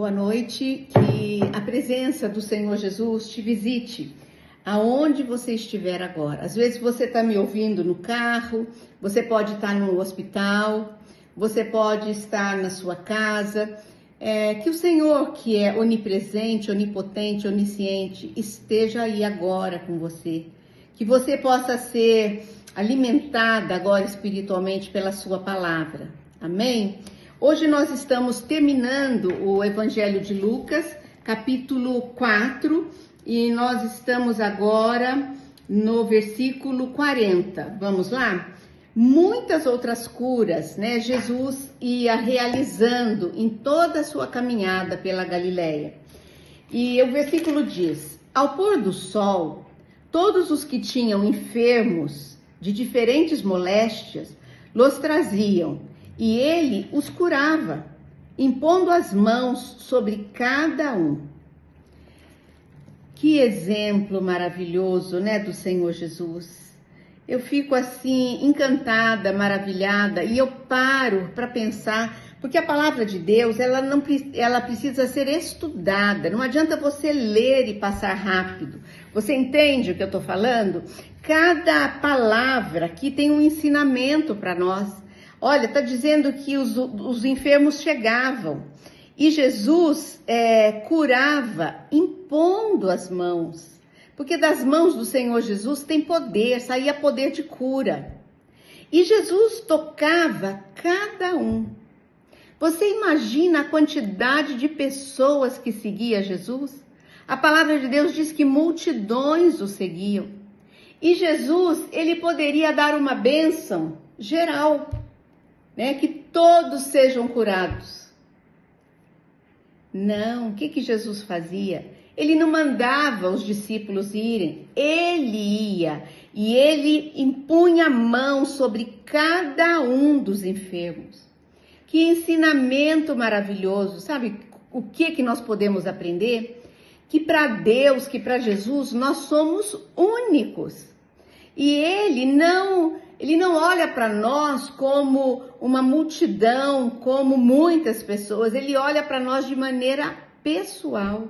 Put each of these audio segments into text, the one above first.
boa noite, que a presença do Senhor Jesus te visite aonde você estiver agora. Às vezes você está me ouvindo no carro, você pode estar no hospital, você pode estar na sua casa. Que o Senhor, que é onipresente, onipotente, onisciente, esteja aí agora com você. Que você possa ser alimentada agora espiritualmente pela sua palavra. Amém? Hoje nós estamos terminando o Evangelho de Lucas, capítulo 4, e nós estamos agora no versículo 40. Vamos lá? Muitas outras curas, né? Jesus ia realizando em toda a sua caminhada pela Galileia. E o versículo diz: ao pôr do sol, todos os que tinham enfermos de diferentes moléstias, los traziam, e ele os curava, impondo as mãos sobre cada um. Que exemplo maravilhoso, né, do Senhor Jesus. Eu fico assim, encantada, maravilhada, e eu paro para pensar, porque a palavra de Deus, ela precisa ser estudada. Não adianta você ler e passar rápido. Você entende o que eu estou falando? Cada palavra aqui tem um ensinamento para nós. Olha, está dizendo que os enfermos chegavam e Jesus curava impondo as mãos, porque das mãos do Senhor Jesus tem poder, saía poder de cura. E Jesus tocava cada um. Você imagina a quantidade de pessoas que seguia Jesus? A palavra de Deus diz que multidões o seguiam. E Jesus, ele poderia dar uma bênção geral, né, que todos sejam curados. Não, o que Jesus fazia? Ele não mandava os discípulos irem, ele ia e ele impunha a mão sobre cada um dos enfermos. Que ensinamento maravilhoso, sabe o que nós podemos aprender? Que para Deus, que para Jesus, nós somos únicos. E ele não olha para nós como uma multidão, como muitas pessoas. Ele olha para nós de maneira pessoal.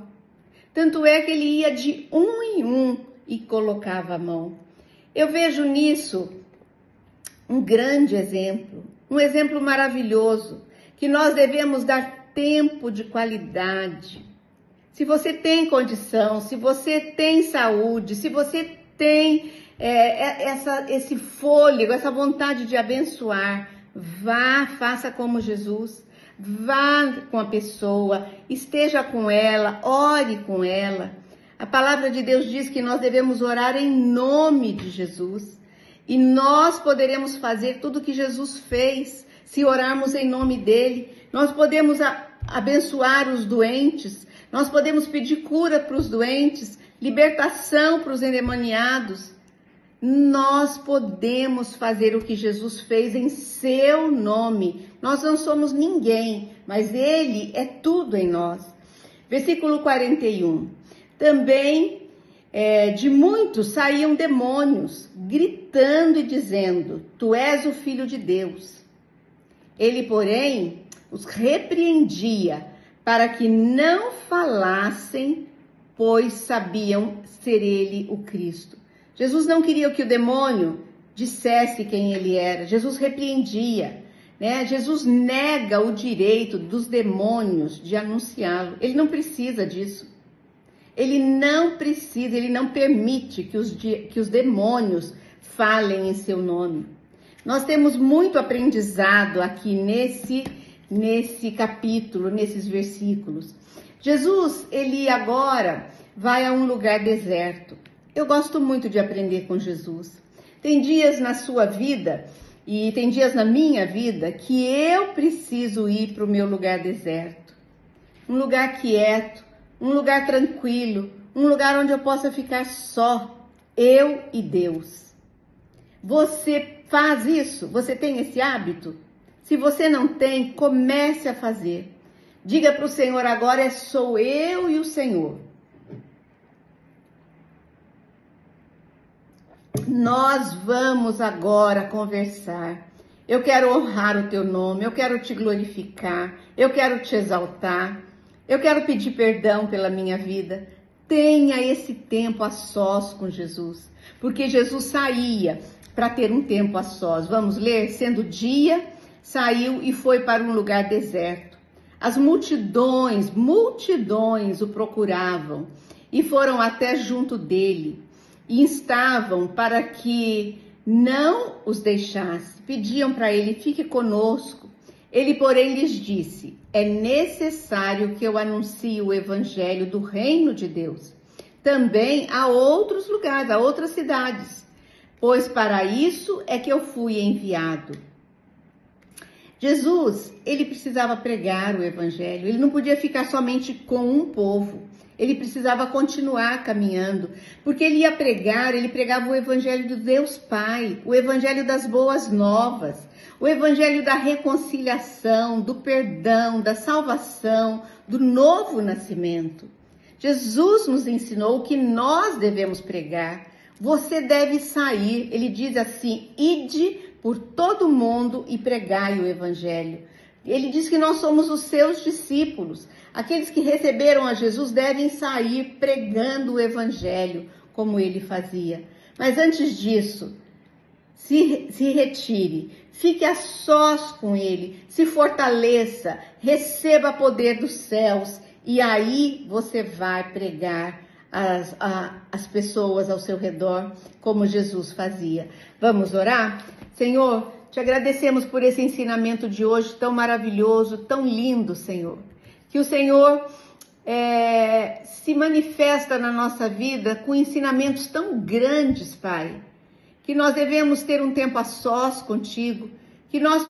Tanto é que ele ia de um em um e colocava a mão. Eu vejo nisso um grande exemplo, um exemplo maravilhoso, que nós devemos dar tempo de qualidade. Se você tem condição, se você tem saúde, se você tem esse fôlego, essa vontade de abençoar, vá, faça como Jesus, vá com a pessoa, esteja com ela, ore com ela. A palavra de Deus diz que nós devemos orar em nome de Jesus, e nós poderemos fazer tudo o que Jesus fez, se orarmos em nome dele. Nós podemos abençoar os doentes, nós podemos pedir cura para os doentes, libertação para os endemoniados. Nós podemos fazer o que Jesus fez em seu nome. Nós não somos ninguém, mas ele é tudo em nós. Versículo 41. Também de muitos saíam demônios, gritando e dizendo: tu és o Filho de Deus. Ele, porém, os repreendia para que não falassem, pois sabiam ser ele o Cristo. Jesus não queria que o demônio dissesse quem ele era. Jesus repreendia, né? Jesus nega o direito dos demônios de anunciá-lo. Ele não precisa disso. Ele não precisa, ele não permite que os demônios falem em seu nome. Nós temos muito aprendizado aqui nesse capítulo, nesses versículos. Jesus, ele agora vai a um lugar deserto. Eu gosto muito de aprender com Jesus. Tem dias na sua vida e tem dias na minha vida que eu preciso ir para o meu lugar deserto. Um lugar quieto, um lugar tranquilo, um lugar onde eu possa ficar só, eu e Deus. Você faz isso? Você tem esse hábito? Se você não tem, comece a fazer. Diga para o Senhor agora: sou eu e o Senhor. Nós vamos agora conversar. Eu quero honrar o teu nome, eu quero te glorificar, eu quero te exaltar. Eu quero pedir perdão pela minha vida. Tenha esse tempo a sós com Jesus, porque Jesus saía para ter um tempo a sós. Vamos ler? Sendo dia, saiu e foi para um lugar deserto. As multidões o procuravam e foram até junto dele e instavam para que não os deixasse. Pediam para ele: fique conosco. Ele, porém, lhes disse: é necessário que eu anuncie o evangelho do reino de Deus também a outros lugares, a outras cidades, pois para isso é que eu fui enviado. Jesus, ele precisava pregar o evangelho, ele não podia ficar somente com um povo, ele precisava continuar caminhando, porque ele ia pregar, ele pregava o evangelho do Deus Pai, o evangelho das boas novas, o evangelho da reconciliação, do perdão, da salvação, do novo nascimento. Jesus nos ensinou que nós devemos pregar. Você deve sair, ele diz assim: ide por todo mundo e pregai o evangelho. Ele diz que nós somos os seus discípulos. Aqueles que receberam a Jesus devem sair pregando o evangelho, como ele fazia. Mas antes disso, se retire, fique a sós com ele, se fortaleça, receba poder dos céus e aí você vai pregar as pessoas ao seu redor, como Jesus fazia. Vamos orar? Senhor, te agradecemos por esse ensinamento de hoje tão maravilhoso, tão lindo, Senhor. Que o Senhor se manifesta na nossa vida com ensinamentos tão grandes, Pai. Que nós devemos ter um tempo a sós contigo, que nós